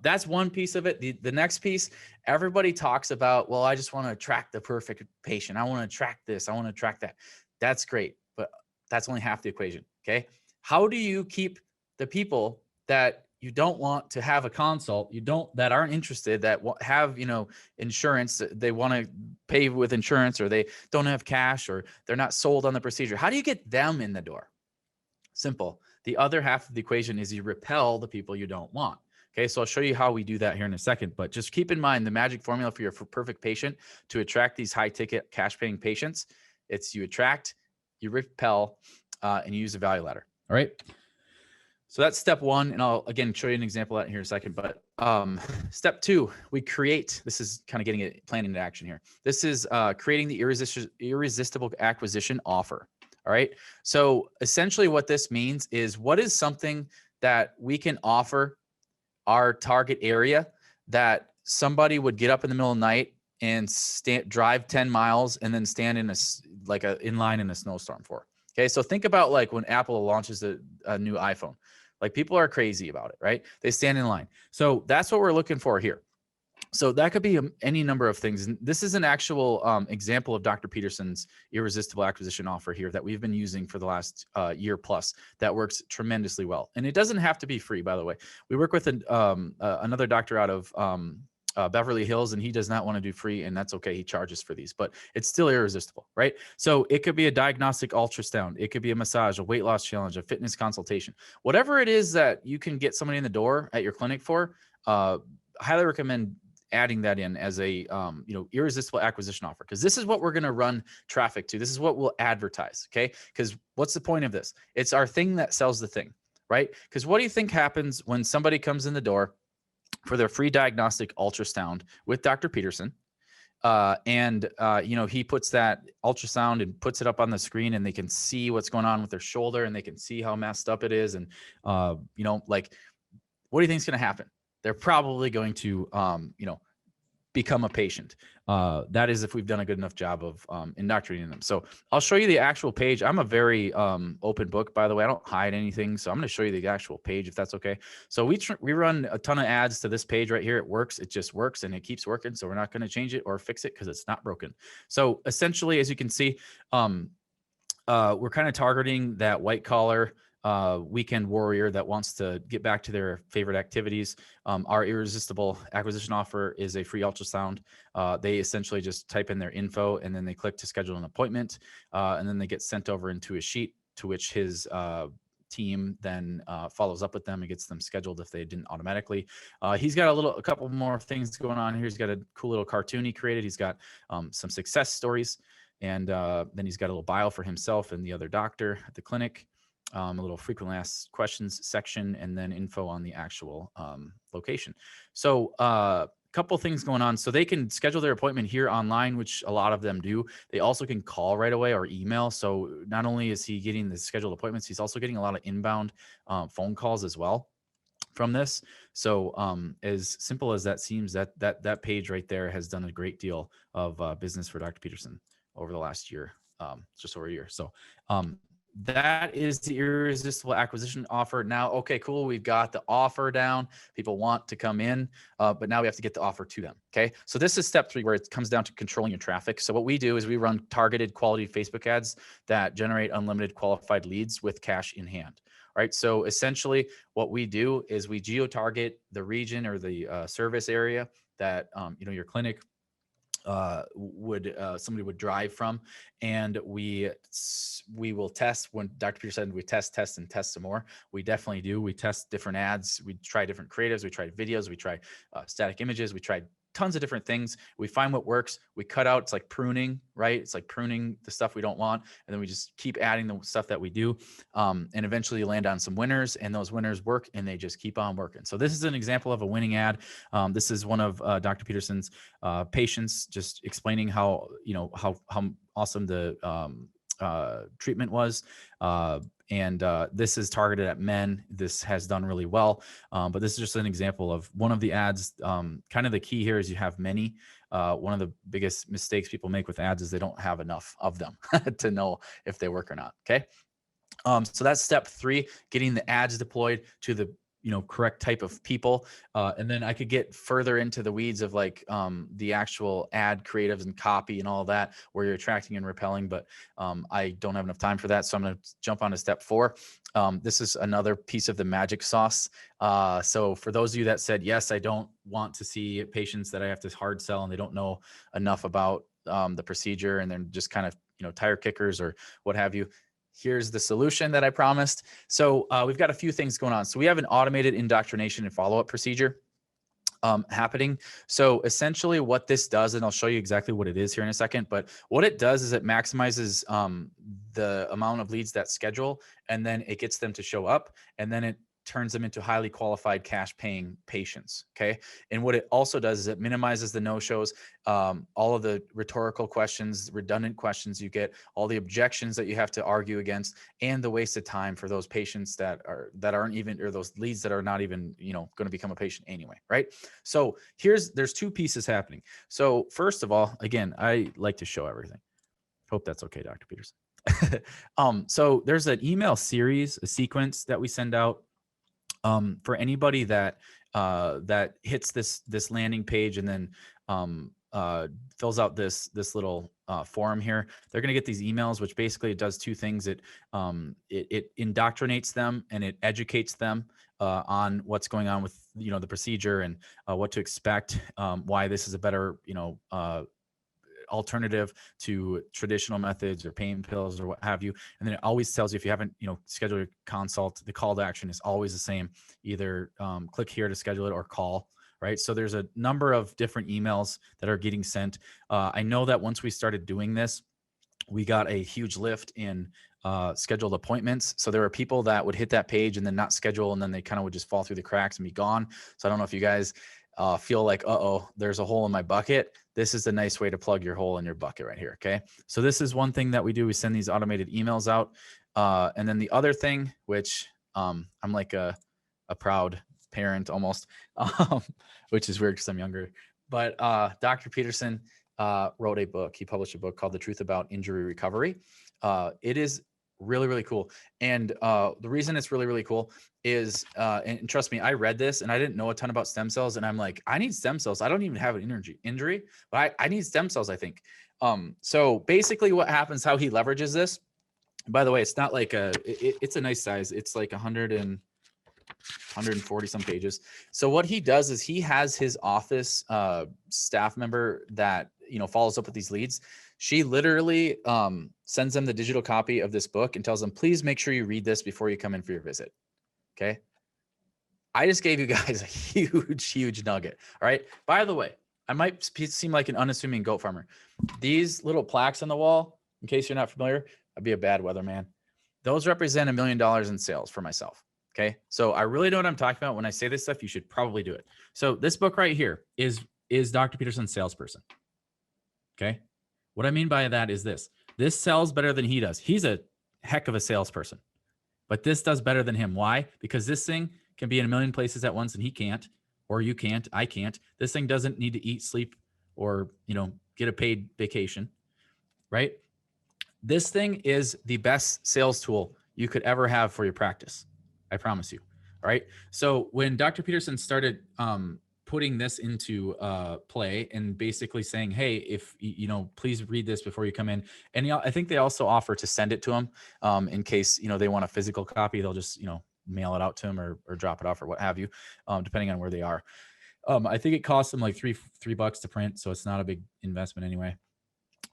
that's one piece of it. The next piece, everybody talks about, well, I just want to attract the perfect patient. I want to attract this. I want to attract that. That's great, but that's only half the equation. Okay, how do you keep the people that you don't want to have a consult, that aren't interested, that have, insurance, they want to pay with insurance, or they don't have cash, or they're not sold on the procedure? How do you get them in the door? Simple. The other half of the equation is you repel the people you don't want. Okay, so I'll show you how we do that here in a second, but just keep in mind the magic formula for your perfect patient to attract these high ticket cash paying patients. It's you attract, you repel, and you use a value ladder. All right. So that's step one. And I'll again show you an example of that here in a second, but step two, we create, this is kind of getting it planning into action here. This is creating the irresistible acquisition offer. All right. So essentially what this means is, what is something that we can offer our target area that somebody would get up in the middle of the night and drive 10 miles and then stand in in line in a snowstorm for? Okay. So think about like when Apple launches a new iPhone, like people are crazy about it, right? They stand in line. So that's what we're looking for here. So that could be any number of things. And this is an actual example of Dr. Peterson's irresistible acquisition offer here that we've been using for the last year plus. That works tremendously well. And it doesn't have to be free, by the way. We work with another doctor out of Beverly Hills, and he does not want to do free, and that's okay. He charges for these, but it's still irresistible, right? So it could be a diagnostic ultrasound. It could be a massage, a weight loss challenge, a fitness consultation, whatever it is that you can get somebody in the door at your clinic for. Highly recommend adding that in as a irresistible acquisition offer, because this is what we're going to run traffic to. This is what we'll advertise. Okay, because what's the point of this? It's our thing that sells the thing, right? Because what do you think happens when somebody comes in the door for their free diagnostic ultrasound with Dr. Peterson? He puts that ultrasound and puts it up on the screen, and they can see what's going on with their shoulder, and they can see how messed up it is. And, what do you think is going to happen? They're probably going to, become a patient. That is if we've done a good enough job of indoctrinating them. So I'll show you the actual page. I'm a very open book, by the way. I don't hide anything. So I'm going to show you the actual page, if that's okay. So we run a ton of ads to this page right here. It works. It just works, and it keeps working. So we're not going to change it or fix it because it's not broken. So essentially, as you can see, we're kind of targeting that white collar weekend warrior that wants to get back to their favorite activities. Our irresistible acquisition offer is a free ultrasound. They essentially just type in their info, and then they click to schedule an appointment, and then they get sent over into a sheet to which his team then follows up with them and gets them scheduled if they didn't automatically. He's got a couple more things going on here. He's got a cool little cartoon he created. He's got some success stories, and then he's got a little bio for himself and the other doctor at the clinic. A little frequently asked questions section, and then info on the actual location. So a couple things going on. So they can schedule their appointment here online, which a lot of them do. They also can call right away or email. So not only is he getting the scheduled appointments, he's also getting a lot of inbound phone calls as well from this. So as simple as that seems, that page right there has done a great deal of business for Dr. Peterson over the last year, just over a year. So that is the irresistible acquisition offer. Now, okay, cool. We've got the offer down. People want to come in, but now we have to get the offer to them. Okay. So this is step 3, where it comes down to controlling your traffic. So what we do is we run targeted quality Facebook ads that generate unlimited qualified leads with cash in hand. All right. So essentially what we do is we geo-target the region or the service area that, your clinic somebody would drive from, and we will test. When Dr. Peterson said we test and test some more, we definitely do. We test different ads, we try different creatives, we tried videos, we tried static images, we tried tons of different things. We find what works, we cut out. It's like pruning, right? It's like pruning the stuff we don't want, and then we just keep adding the stuff that we do, and eventually you land on some winners, and those winners work, and they just keep on working. So this is an example of a winning ad. This is one of Dr. Peterson's patients, just explaining how how awesome the treatment was. This is targeted at men. This has done really well. But this is just an example of one of the ads. Kind of the key here is you have many. One of the biggest mistakes people make with ads is they don't have enough of them to know if they work or not. Okay. So that's step 3, getting the ads deployed to the correct type of people. And then I could get further into the weeds of like the actual ad creatives and copy and all that, where you're attracting and repelling, but I don't have enough time for that. So I'm going to jump on to step 4. This is another piece of the magic sauce. So for those of you that said, yes, I don't want to see patients that I have to hard sell and they don't know enough about the procedure, and they're just kind of, tire kickers or what have you. Here's the solution that I promised. So we've got a few things going on. So we have an automated indoctrination and follow-up procedure happening. So essentially what this does, and I'll show you exactly what it is here in a second, but what it does is it maximizes the amount of leads that schedule, and then it gets them to show up, and then it turns them into highly qualified cash paying patients. Okay. And what it also does is it minimizes the no-shows, all of the rhetorical questions, redundant questions you get, all the objections that you have to argue against, and the waste of time for those patients that aren't even, or those leads that are not even, going to become a patient anyway. Right. So there's 2 pieces happening. So first of all, again, I like to show everything. Hope that's okay, Dr. Peterson. So there's an email series, a sequence that we send out for anybody that hits this landing page and then fills out this little form here. They're going to get these emails, which basically it does 2 things. It indoctrinates them, and it educates them on what's going on with the procedure and what to expect, why this is a better alternative to traditional methods or pain pills or what have you. And then it always tells you, if you haven't, scheduled your consult, the call to action is always the same. Either click here to schedule it or call, right? So there's a number of different emails that are getting sent. I know that once we started doing this, we got a huge lift in scheduled appointments. So there were people that would hit that page and then not schedule, and then they kind of would just fall through the cracks and be gone. So I don't know if you guys feel like, there's a hole in my bucket. This is a nice way to plug your hole in your bucket right here. Okay. So this is one thing that we do. We send these automated emails out. And then the other thing, which I'm like a proud parent almost, which is weird because I'm younger, but Dr. Peterson wrote a book. He published a book called The Truth About Injury Recovery. It is really, really cool. And the reason it's really, really cool is, and trust me, I read this and I didn't know a ton about stem cells. And I'm like, I need stem cells. I don't even have an injury, but I need stem cells, I think. So basically what happens, how he leverages this, by the way, it's not like it's a nice size. It's like 140 some pages. So what he does is he has his office staff member that, follows up with these leads. She literally sends them the digital copy of this book and tells them, please make sure you read this before you come in for your visit. Okay. I just gave you guys a huge nugget. All right. By the way, I might seem like an unassuming goat farmer. These little plaques on the wall, in case you're not familiar, I'd be a bad weatherman. Those represent $1 million in sales for myself. Okay. So I really know what I'm talking about. When I say this stuff, you should probably do it. So this book right here is Dr. Peterson's salesperson. Okay. What I mean by that is this sells better than he does. He's a heck of a salesperson, but this does better than him. Why? Because this thing can be in a million places at once and he can't, or you can't, I can't. This thing doesn't need to eat, sleep, or, get a paid vacation, right? This thing is the best sales tool you could ever have for your practice. I promise you. All right. So when Dr. Peterson started putting this into play and basically saying, hey, if please read this before you come in. And I think they also offer to send it to them in case, they want a physical copy. They'll just, mail it out to them or drop it off or what have you, depending on where they are. I think it costs them like $3 to print, so it's not a big investment anyway.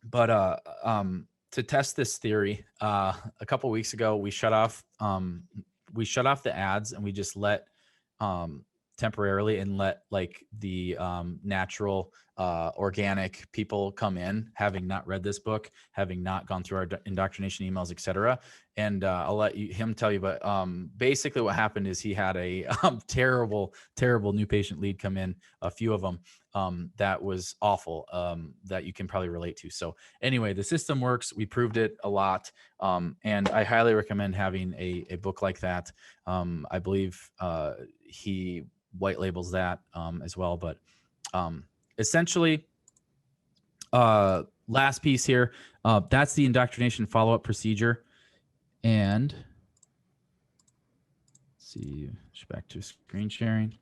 But to test this theory, a couple weeks ago we shut off the ads, and we just let temporarily and let like the natural organic people come in, having not read this book, having not gone through our indoctrination emails, etc. And I'll let him tell you, but basically what happened is he had a terrible new patient lead come in, a few of them, that was awful, that you can probably relate to. So anyway, the system works. We proved it a lot. And I highly recommend having a book like that. I believe he white labels that as well. But essentially, last piece here, that's the indoctrination follow-up procedure. And let's see, back to screen sharing.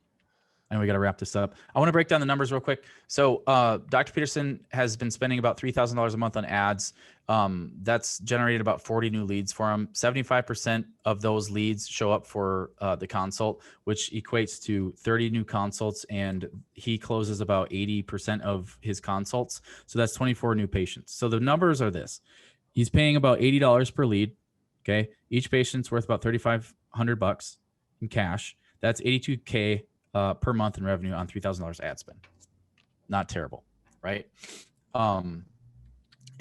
And we got to wrap this up. I want to break down the numbers real quick. So Dr. Peterson has been spending about $3,000 a month on ads. That's generated about 40 new leads for him. 75% of those leads show up for the consult, which equates to 30 new consults, and he closes about 80% of his consults. So that's 24 new patients. So the numbers are this. He's paying about $80 per lead. Okay. Each patient's worth about $3,500 in cash. That's $82K per month in revenue on $3,000 ad spend. Not terrible, right? And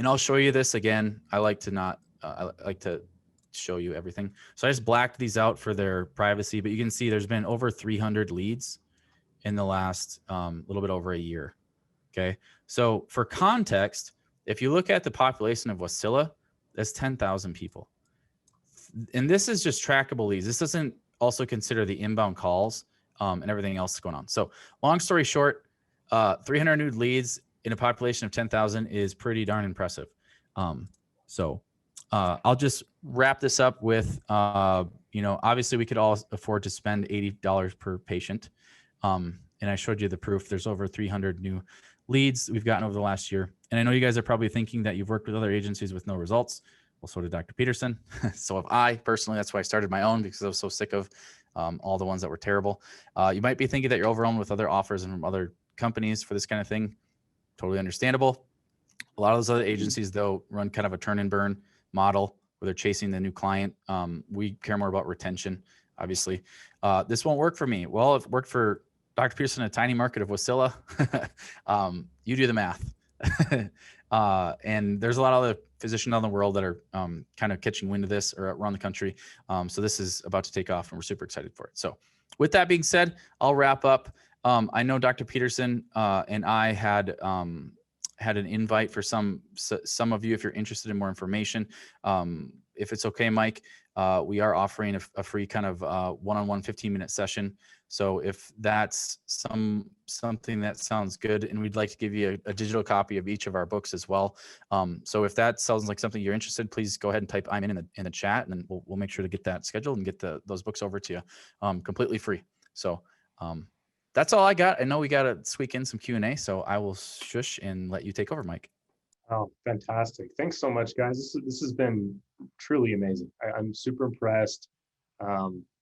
I'll show you this again. I like to show you everything. So I just blacked these out for their privacy, but you can see there's been over 300 leads in the last little bit over a year. Okay. So for context, if you look at the population of Wasilla, that's 10,000 people. And this is just trackable leads. This doesn't also consider the inbound calls and everything else going on. So long story short, 300 new leads in a population of 10,000 is pretty darn impressive. So I'll just wrap this up with, obviously we could all afford to spend $80 per patient. And I showed you the proof. There's over 300 new leads we've gotten over the last year. And I know you guys are probably thinking that you've worked with other agencies with no results. Well, so did Dr. Peterson. So have I personally. That's why I started my own, because I was so sick of all the ones that were terrible. You might be thinking that you're overwhelmed with other offers and from other companies for this kind of thing. Totally understandable. A lot of those other agencies, though, run kind of a turn and burn model where they're chasing the new client. We care more about retention, obviously. This won't work for me. Well, it worked for Dr. Peterson in a tiny market of Wasilla. You do the math. And there's a lot of other physicians in the world that are kind of catching wind of this or around the country. So this is about to take off, and we're super excited for it. So with that being said, I'll wrap up. I know Dr. Peterson and I had an invite for some of you if you're interested in more information. If it's okay, Mike, we are offering a free kind of one-on-one 15-minute session. So if that's something that sounds good, and we'd like to give you a digital copy of each of our books as well. So if that sounds like something you're interested, please go ahead and type I'm in the chat, and then we'll make sure to get that scheduled and get those books over to you completely free. So that's all I got. I know we got to squeak in some Q&A, so I will shush and let you take over, Mike. Oh, fantastic. Thanks so much, guys. This has been truly amazing. I'm super impressed.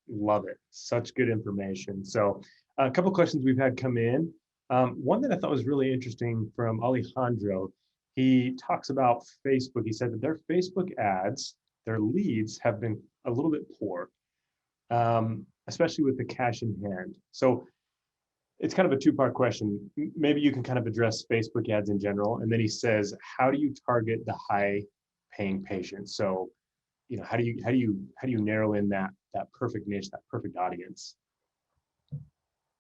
Love it. Such good information. So a couple questions we've had come in. One that I thought was really interesting from Alejandro. He talks about Facebook. He said that their Facebook ads, their leads have been a little bit poor, especially with the cash in hand. So it's kind of a two-part question. Maybe you can kind of address Facebook ads in general. And then he says, how do you target the high-paying patients? So, how do you narrow in that perfect niche, that perfect audience?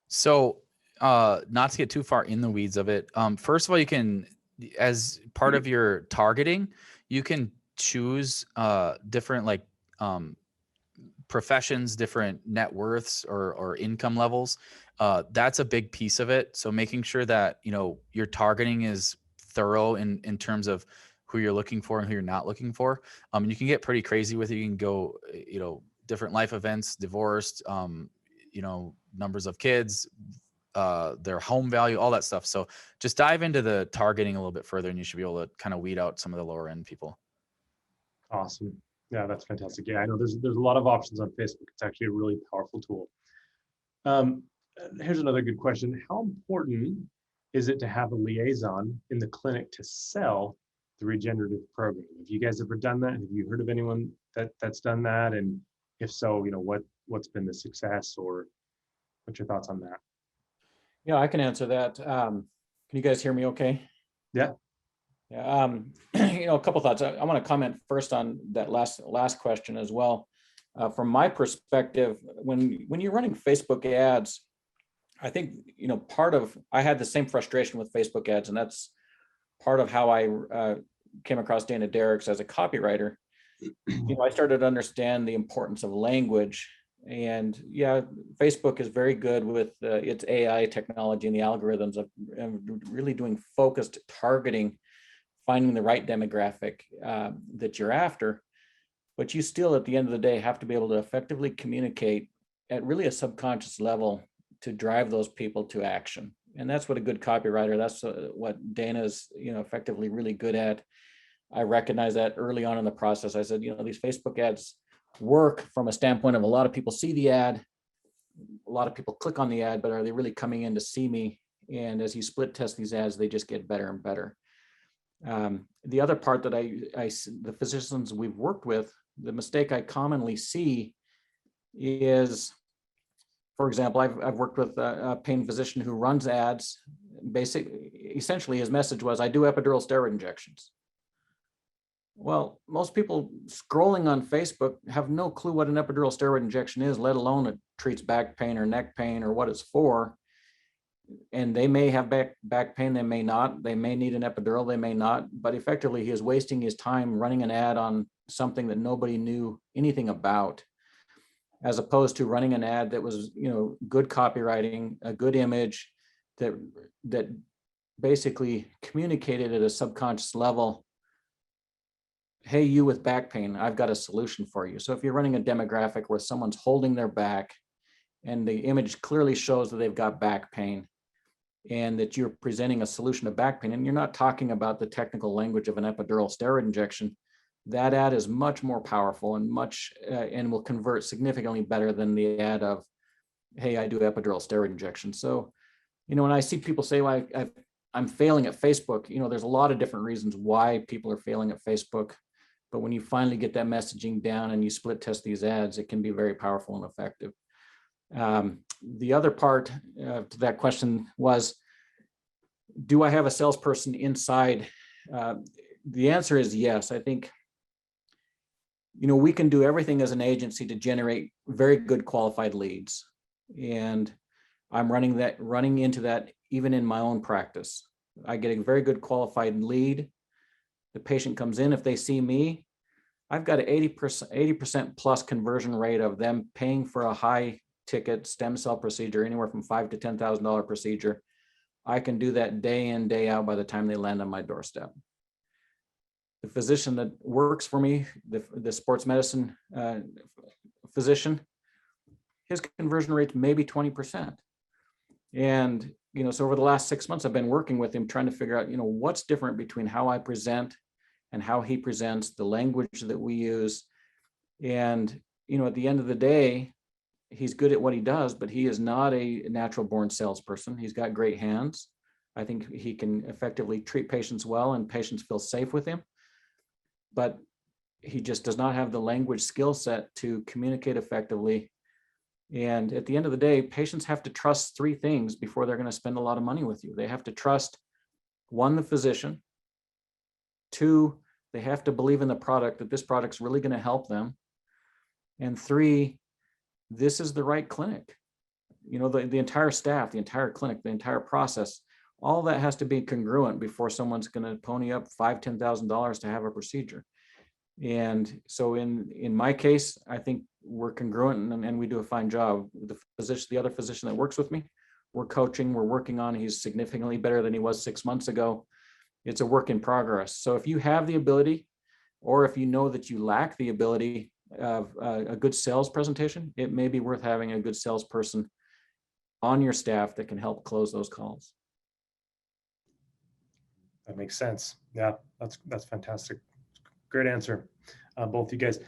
So, not to get too far in the weeds of it. First of all, you can, as part of your targeting, you can choose different professions, different net worths or income levels. That's a big piece of it. So making sure that, your targeting is thorough in terms of who you're looking for and who you're not looking for. And you can get pretty crazy with it. You can go, different life events, divorced, numbers of kids, their home value, all that stuff. So just dive into the targeting a little bit further, and you should be able to kind of weed out some of the lower end people. Awesome. Yeah, that's fantastic. Yeah, I know there's a lot of options on Facebook. It's actually a really powerful tool. here's another good question. How important is it to have a liaison in the clinic to sell the regenerative program? Have you guys ever done that? Have you heard of anyone that's done that? And if so, what's been the success, or what's your thoughts on that? Yeah, I can answer that. Can you guys hear me okay? Yeah. Yeah, a couple thoughts. I want to comment first on that last question as well. From my perspective, when you're running Facebook ads, I think, I had the same frustration with Facebook ads, and that's part of how I came across Dana Derricks as a copywriter. I started to understand the importance of language. And yeah, Facebook is very good with its AI technology and the algorithms of really doing focused targeting, finding the right demographic that you're after. But you still, at the end of the day, have to be able to effectively communicate at really a subconscious level to drive those people to action. And that's what a good copywriter, that's what Dana's, effectively really good at. I recognize that early on in the process. I said, these Facebook ads work from a standpoint of a lot of people see the ad, a lot of people click on the ad, but are they really coming in to see me? And as you split test these ads, they just get better and better. The other part that the physicians we've worked with, the mistake I commonly see is, for example, I've worked with a pain physician who runs ads. Essentially his message was, I do epidural steroid injections. Well, most people scrolling on Facebook have no clue what an epidural steroid injection is, let alone it treats back pain or neck pain or what it's for. And they may have back pain, they may not. They may need an epidural, they may not. But effectively, he is wasting his time running an ad on something that nobody knew anything about, as opposed to running an ad that was, good copywriting, a good image that basically communicated at a subconscious level, hey, you with back pain, I've got a solution for you. So if you're running a demographic where someone's holding their back and the image clearly shows that they've got back pain and that you're presenting a solution to back pain, and you're not talking about the technical language of an epidural steroid injection, that ad is much more powerful and and will convert significantly better than the ad of, hey, I do epidural steroid injection. So, when I see people say, well, I'm failing at Facebook, there's a lot of different reasons why people are failing at Facebook. But when you finally get that messaging down and you split test these ads, it can be very powerful and effective. The other part to that question was, do I have a salesperson inside? The answer is yes. I think, we can do everything as an agency to generate very good qualified leads. And I'm running into that even in my own practice. I get a very good qualified lead. The patient comes in, if they see me, I've got an 80% plus conversion rate of them paying for a high ticket stem cell procedure, anywhere from $5,000 to $10,000 procedure. I can do that day in, day out by the time they land on my doorstep. The physician that works for me, the sports medicine physician, his conversion rate may be 20%. And, so over the last 6 months, I've been working with him, trying to figure out, what's different between how I present and how he presents, the language that we use. And, at the end of the day, he's good at what he does, but he is not a natural born salesperson. He's got great hands. I think he can effectively treat patients well and patients feel safe with him. But he just does not have the language skill set to communicate effectively. And at the end of the day, patients have to trust three things before they're going to spend a lot of money with you. They have to trust, one, the physician. Two, they have to believe in the product, that this product's really going to help them. And three, this is the right clinic. The entire staff, the entire clinic, the entire process, all that has to be congruent before someone's going to pony up $5,000, $10,000 to have a procedure. And so in my case, I think we're congruent and we do a fine job. The other physician that works with me, we're coaching, we're working on, he's significantly better than he was 6 months ago. It's a work in progress. So if you have the ability, or if you know that you lack the ability of a good sales presentation, it may be worth having a good salesperson on your staff that can help close those calls. That makes sense. Yeah, that's fantastic. Great answer, both you guys.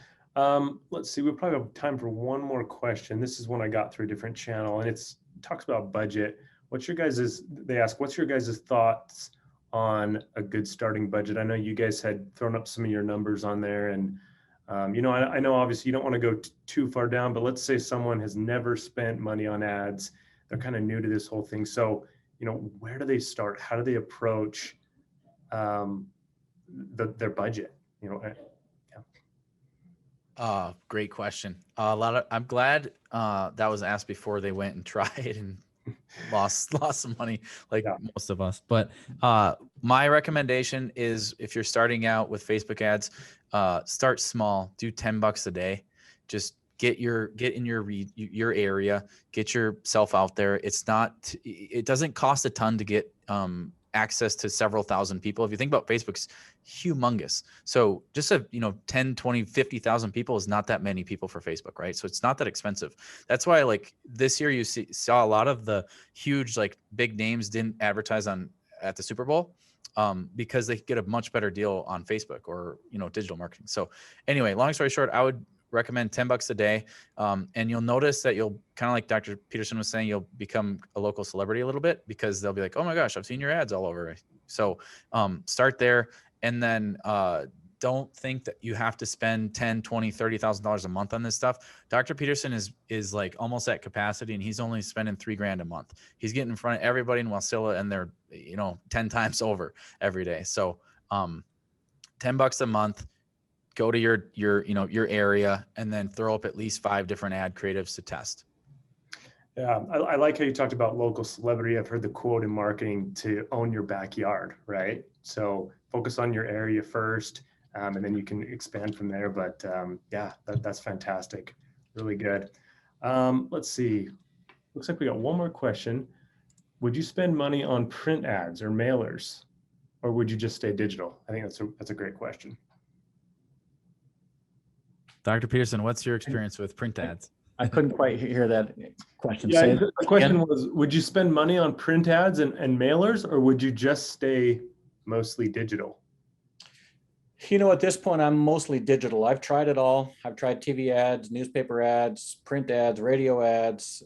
Let's see, we probably have time for one more question. This is one I got through a different channel, and it's talks about budget. They ask, what's your guys' thoughts on a good starting budget? I know you guys had thrown up some of your numbers on there, and I know obviously you don't want to go too far down, but let's say someone has never spent money on ads. They're kind of new to this whole thing. So, where do they start? How do they approach their budget? Great question. I'm glad that was asked before they went and tried and lost some money, like most of us. But my recommendation is, if you're starting out with Facebook ads, start small. Do $10 a day. Just get in your area, get yourself out there. It doesn't cost a ton to get access to several thousand people. If you think about, Facebook's humongous. So just 10, 20, 50,000 people is not that many people for Facebook, right? So it's not that expensive. That's why, like, this year you saw a lot of the huge, like, big names didn't advertise at the Super Bowl, because they get a much better deal on Facebook or, digital marketing. So anyway, long story short, I would recommend $10 a day. And you'll notice that you'll, kind of like Dr. Peterson was saying, you'll become a local celebrity a little bit, because they'll be like, oh my gosh, I've seen your ads all over. So start there. And then don't think that you have to spend $10, $20, $30,000 a month on this stuff. Dr. Peterson is like almost at capacity, and he's only spending $3,000 a month. He's getting in front of everybody in Wasilla, and they're 10 times over every day. So $10 a month. Go to your area, and then throw up at least 5 different ad creatives to test. Yeah, I like how you talked about local celebrity. I've heard the quote in marketing to own your backyard, right? So focus on your area first, and then you can expand from there. But that's fantastic. Really good. Let's see. Looks like we got one more question. Would you spend money on print ads or mailers, or would you just stay digital? I think that's a great question. Dr. Peterson, what's your experience with print ads? I couldn't quite hear that question. Yeah, the question was, would you spend money on print ads and mailers, or would you just stay mostly digital? At this point, I'm mostly digital. I've tried it all. I've tried TV ads, newspaper ads, print ads, radio ads.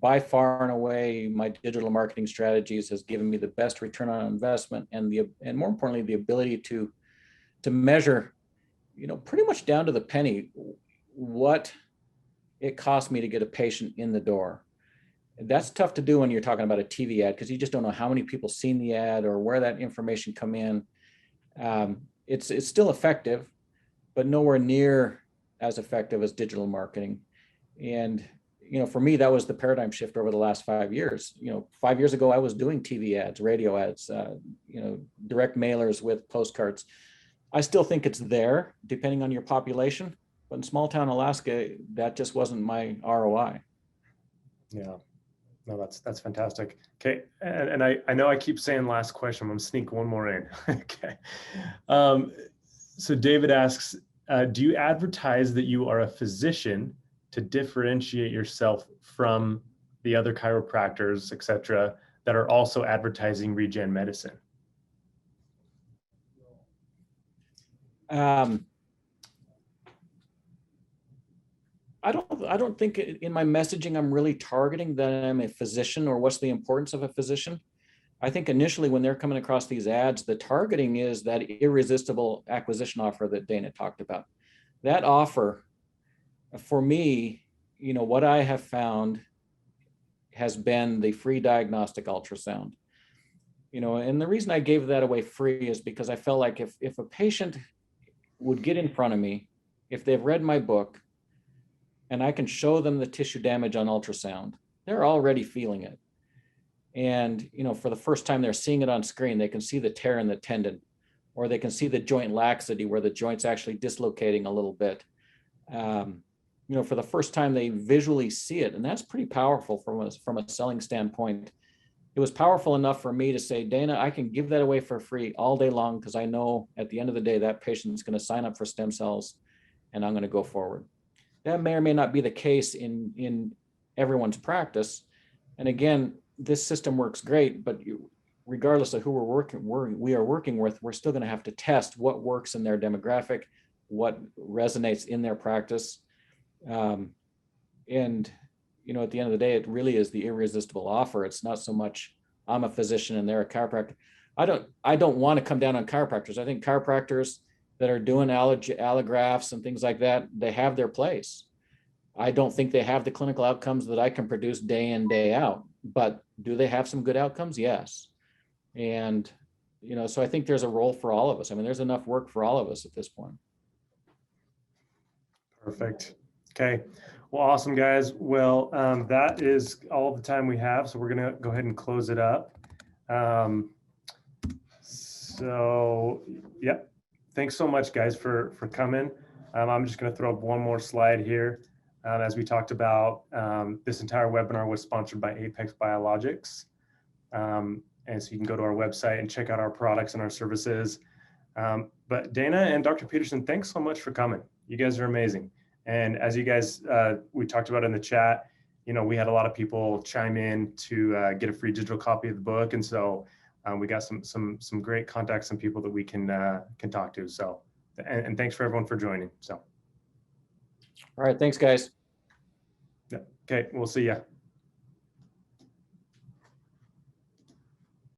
By far and away, my digital marketing strategies has given me the best return on investment, and more importantly, the ability to measure, pretty much down to the penny, what it cost me to get a patient in the door. That's tough to do when you're talking about a TV ad, because you just don't know how many people seen the ad or where that information come in. It's still effective, but nowhere near as effective as digital marketing. And for me, that was the paradigm shift over the last 5 years. 5 years ago, I was doing TV ads, radio ads, direct mailers with postcards. I still think it's there, depending on your population, but in small town Alaska, that just wasn't my ROI. Yeah, no, that's fantastic. Okay, and I know I keep saying last question. I'm gonna sneak one more in. Okay, so David asks, do you advertise that you are a physician to differentiate yourself from the other chiropractors, et cetera, that are also advertising regen medicine? I don't think in my messaging I'm really targeting that I'm a physician or what's the importance of a physician. I think initially when they're coming across these ads, the targeting is that irresistible acquisition offer that Dana talked about. That offer, for me, what I have found has been the free diagnostic ultrasound. And the reason I gave that away free is because I felt like if a patient would get in front of me, if they've read my book, and I can show them the tissue damage on ultrasound, they're already feeling it. And, for the first time they're seeing it on screen, they can see the tear in the tendon, or they can see the joint laxity where the joint's actually dislocating a little bit. For the first time they visually see it, and that's pretty powerful from a selling standpoint. It was powerful enough for me to say, Dana, I can give that away for free all day long, because I know at the end of the day, that patient's going to sign up for stem cells, and I'm going to go forward. That may or may not be the case in everyone's practice. And again, this system works great, but regardless of who we are working with, we're still going to have to test what works in their demographic, what resonates in their practice. And you know, at the end of the day, it really is the irresistible offer. It's not so much I'm a physician and they're a chiropractor. I don't want to come down on chiropractors. I think chiropractors that are doing allografts and things like that, they have their place. I don't think they have the clinical outcomes that I can produce day in, day out, but do they have some good outcomes? Yes. And, you know, so I think there's a role for all of us. I mean, there's enough work for all of us at this point. Perfect. Okay. Well, awesome, guys. Well, that is all the time we have. So we're going to go ahead and close it up. So, yeah, thanks so much, guys, for coming. I'm just going to throw up one more slide here. As we talked about, this entire webinar was sponsored by Apex Biologics. And so you can go to our website and check out our products and our services. But Dana and Dr. Peterson, thanks so much for coming. You guys are amazing. And as you guys, we talked about in the chat, you know, we had a lot of people chime in to get a free digital copy of the book. And so we got some great contacts, some people that we can talk to. So, and thanks for everyone for joining. So. All right. Thanks, guys. Yeah. Okay. We'll see ya.